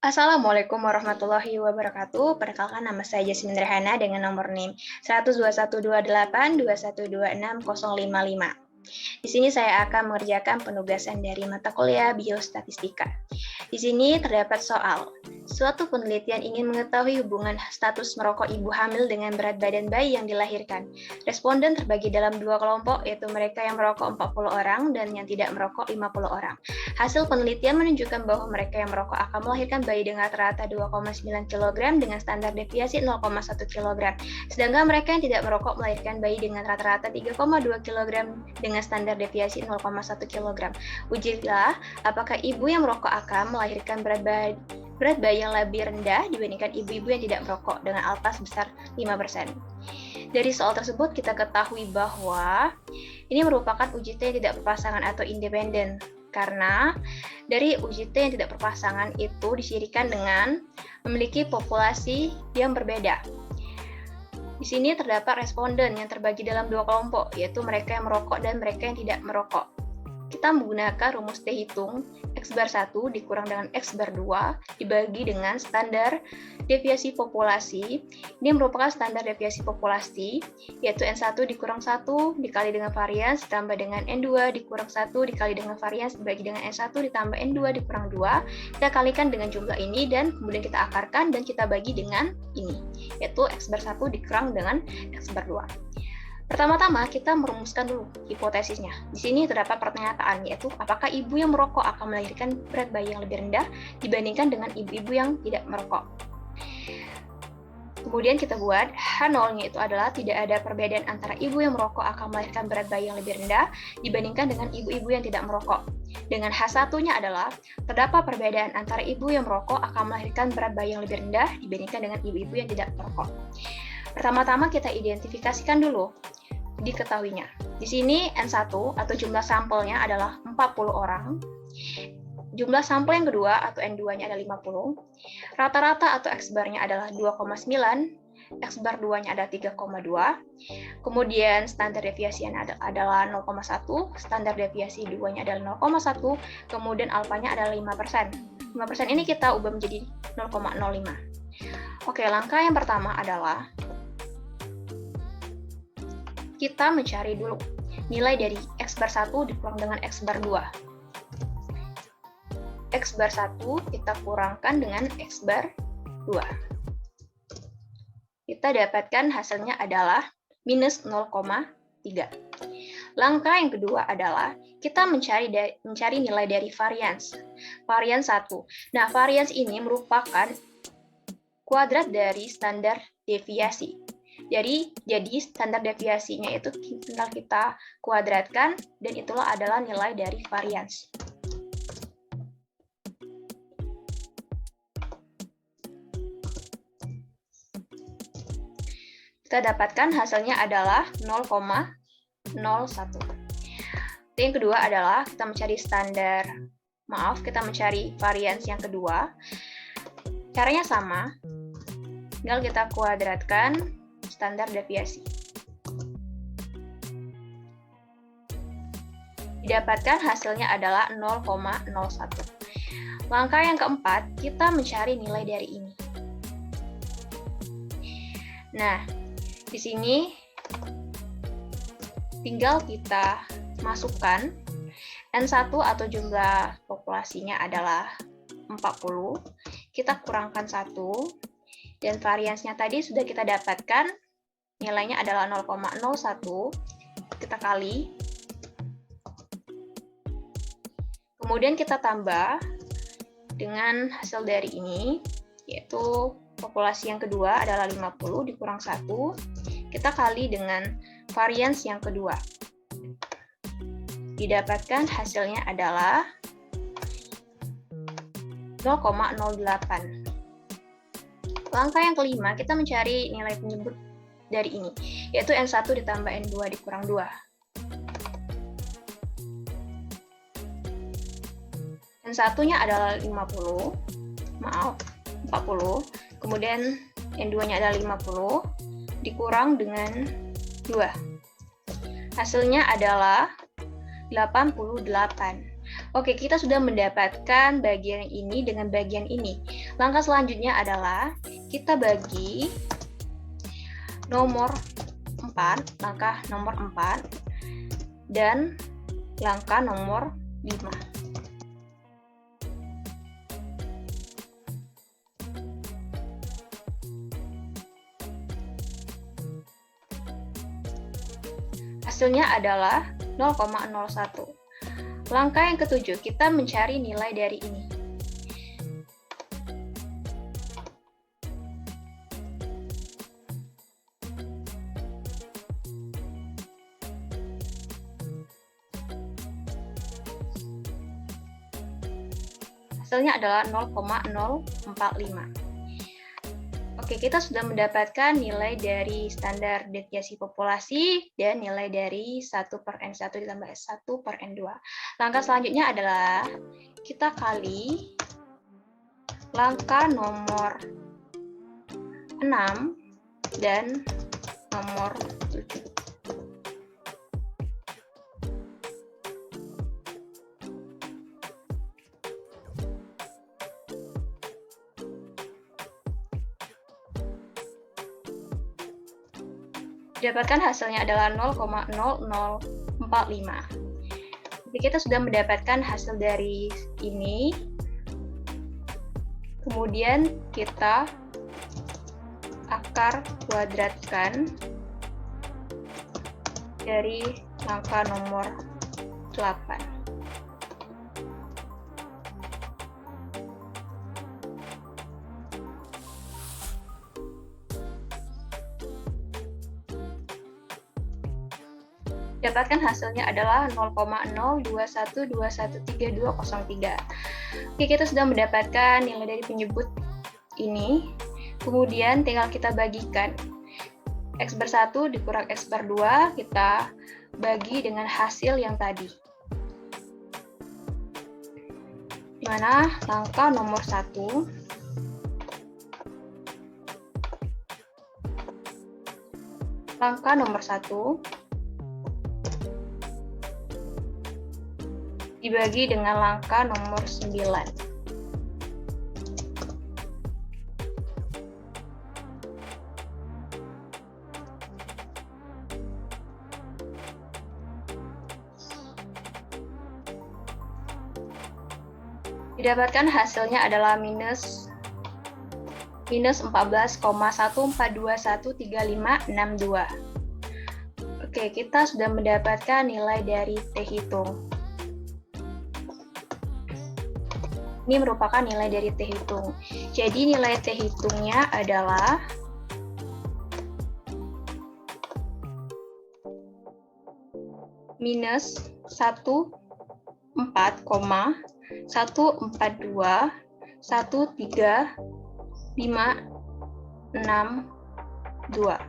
Assalamualaikum warahmatullahi wabarakatuh. Perkenalkan nama saya Jasmine Rehana dengan nomor NIM 1212821260055. Di sini saya akan mengerjakan penugasan dari mata kuliah Biostatistika. Di sini terdapat soal. Suatu penelitian ingin mengetahui hubungan status merokok ibu hamil dengan berat badan bayi yang dilahirkan. Responden terbagi dalam dua kelompok, yaitu mereka yang merokok 40 orang dan yang tidak merokok 50 orang. Hasil penelitian menunjukkan bahwa mereka yang merokok akan melahirkan bayi dengan rata-rata 2,9 kg dengan standar deviasi 0,1 kg. Sedangkan mereka yang tidak merokok melahirkan bayi dengan rata-rata 3,2 kg dengan standar deviasi 0,1 kg. Ujilah apakah ibu yang merokok akan melahirkan berat bayi yang lebih rendah dibandingkan ibu-ibu yang tidak merokok dengan alfa sebesar 5%. Dari soal tersebut kita ketahui bahwa ini merupakan UJT yang tidak berpasangan atau independen. Karena dari UJT yang tidak berpasangan itu disirikan dengan memiliki populasi yang berbeda. Di sini terdapat responden yang terbagi dalam dua kelompok, yaitu mereka yang merokok dan mereka yang tidak merokok. Kita menggunakan rumus T hitung X bar 1 dikurang dengan X bar 2 dibagi dengan standar deviasi populasi. Ini merupakan standar deviasi populasi, yaitu N1 dikurang 1 dikali dengan varians ditambah dengan N2 dikurang 1 dikali dengan varians dibagi dengan N1 ditambah N2 dikurang 2. Kita kalikan dengan jumlah ini dan kemudian kita akarkan dan kita bagi dengan ini, yaitu X bar 1 dikurang dengan X bar 2. Pertama-tama kita merumuskan dulu hipotesisnya. Di sini terdapat pernyataan, yaitu apakah ibu yang merokok akan melahirkan berat bayi yang lebih rendah dibandingkan dengan ibu-ibu yang tidak merokok. Kemudian kita buat H0-nya itu adalah tidak ada perbedaan antara ibu yang merokok akan melahirkan berat bayi yang lebih rendah dibandingkan dengan ibu-ibu yang tidak merokok. Dengan H1-nya adalah terdapat perbedaan antara ibu yang merokok akan melahirkan berat bayi yang lebih rendah dibandingkan dengan ibu-ibu yang tidak merokok. Pertama-tama kita identifikasikan dulu diketahuinya. Di sini N1 atau jumlah sampelnya adalah 40 orang. Jumlah sampel yang kedua atau N2-nya ada 50. Rata-rata atau X bar-nya adalah 2,9. X bar 2-nya ada 3,2. Kemudian standar deviasinya adalah 0,1. Standar deviasi 2-nya adalah 0,1. Kemudian alfanya adalah 5%. 5% ini kita ubah menjadi 0,05. Oke, langkah yang pertama adalah kita mencari dulu nilai dari X bar 1 dikurang dengan X bar 2. X bar 1 kita kurangkan dengan X bar 2. Kita dapatkan hasilnya adalah minus 0,3. Langkah yang kedua adalah kita mencari nilai dari varians. Varians 1. Nah, varians ini merupakan kuadrat dari standar deviasi. Jadi standar deviasinya itu tinggal kita kuadratkan dan itulah adalah nilai dari varians. Kita dapatkan hasilnya adalah 0,01. Yang kedua adalah kita mencari varians yang kedua. Caranya sama, tinggal kita kuadratkan standar deviasi. Didapatkan hasilnya adalah 0,01. Langkah yang keempat, kita mencari nilai dari ini. Nah, di sini tinggal kita masukkan N1 atau jumlah populasinya adalah 40. Kita kurangkan 1. Dan variansnya tadi sudah kita dapatkan, nilainya adalah 0,01, kita kali. Kemudian kita tambah dengan hasil dari ini, yaitu populasi yang kedua adalah 50 dikurang 1, kita kali dengan varians yang kedua. Didapatkan hasilnya adalah 0,08. Langkah yang kelima, kita mencari nilai penyebut dari ini, yaitu N1 ditambah N2 dikurang 2. N1-nya adalah 40, kemudian N2-nya adalah 50, dikurang dengan 2. Hasilnya adalah 88. Oke, kita sudah mendapatkan bagian ini dengan bagian ini. Langkah selanjutnya adalah kita bagi nomor 4, langkah nomor 4, dan langkah nomor 5. Hasilnya adalah 0,01. Langkah yang ketujuh, kita mencari nilai dari ini. Hasilnya adalah 0,045. Oke, kita sudah mendapatkan nilai dari standar deviasi populasi dan nilai dari 1/N1 ditambah 1/N2. Langkah selanjutnya adalah kita kali langkah nomor 6 dan nomor 7. Dapatkan hasilnya adalah 0,0045. Jadi kita sudah mendapatkan hasil dari ini. Kemudian kita akar kuadratkan dari angka nomor 8. Dapatkan hasilnya adalah 0,021213203. Oke, kita sudah mendapatkan nilai dari penyebut ini. Kemudian tinggal kita bagikan. X/1 dikurang X/2, kita bagi dengan hasil yang tadi. Di mana langkah nomor 1 dibagi dengan langkah nomor 9. Didapatkan hasilnya adalah minus 14,14213562. Oke, kita sudah mendapatkan nilai dari T hitung. Ini merupakan nilai dari T hitung. Jadi nilai T hitungnya adalah minus 14,14213562.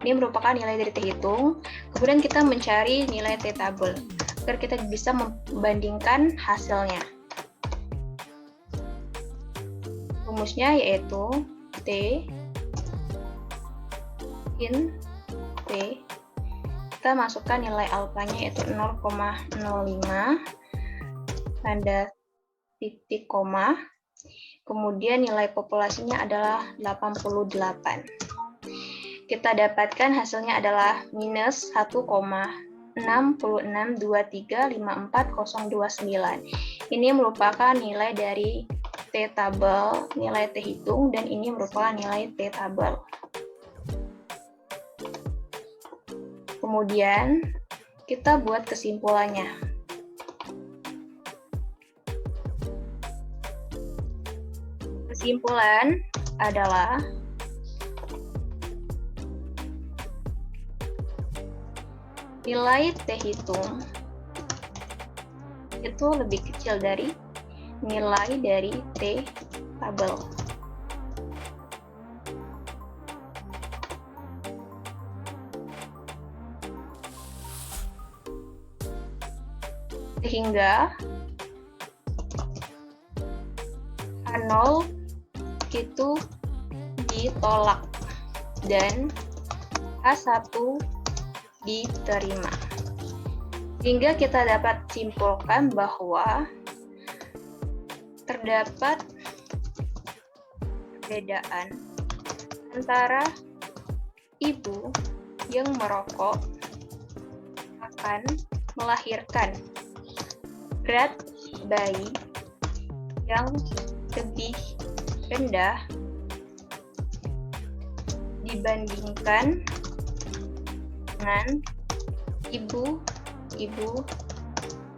Ini merupakan nilai dari T hitung. Kemudian kita mencari nilai T tabel agar kita bisa membandingkan hasilnya. Rumusnya yaitu T in T. Kita masukkan nilai alfanya yaitu 0,05, tanda titik koma. Kemudian nilai populasinya adalah 88. Kita dapatkan hasilnya adalah minus 1,662354,029. Ini merupakan nilai dari T tabel, nilai T hitung, dan ini merupakan nilai T tabel. Kemudian kita buat kesimpulannya. Kesimpulan adalah nilai T hitung itu lebih kecil dari nilai dari T tabel. Sehingga H0 itu ditolak dan H1 diterima. Sehingga kita dapat simpulkan bahwa terdapat perbedaan antara ibu yang merokok akan melahirkan berat bayi yang lebih rendah dibandingkan dengan ibu-ibu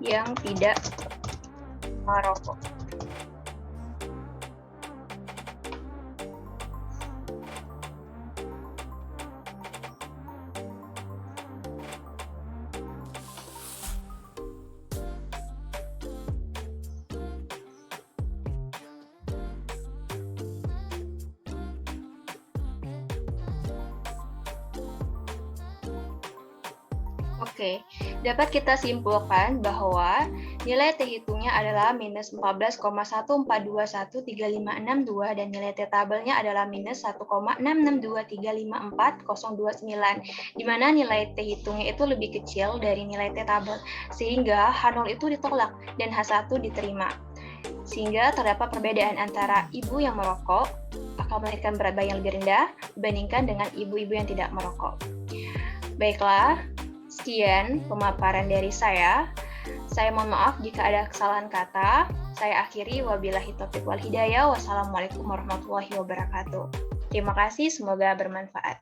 yang tidak merokok. Oke, dapat kita simpulkan bahwa nilai T hitungnya adalah minus 14,1421356 dan nilai T tabelnya adalah minus 1,662354029, di mana nilai T hitungnya itu lebih kecil dari nilai T tabel, sehingga H0 itu ditolak dan H1 diterima. Sehingga terdapat perbedaan antara ibu yang merokok akan melahirkan berat bayi yang lebih rendah dibandingkan dengan ibu-ibu yang tidak merokok. Baiklah, sekian pemaparan dari saya. Saya mohon maaf jika ada kesalahan kata. Saya akhiri, wabillahi taufiq wal hidayah. Wassalamualaikum warahmatullahi wabarakatuh. Terima kasih, semoga bermanfaat.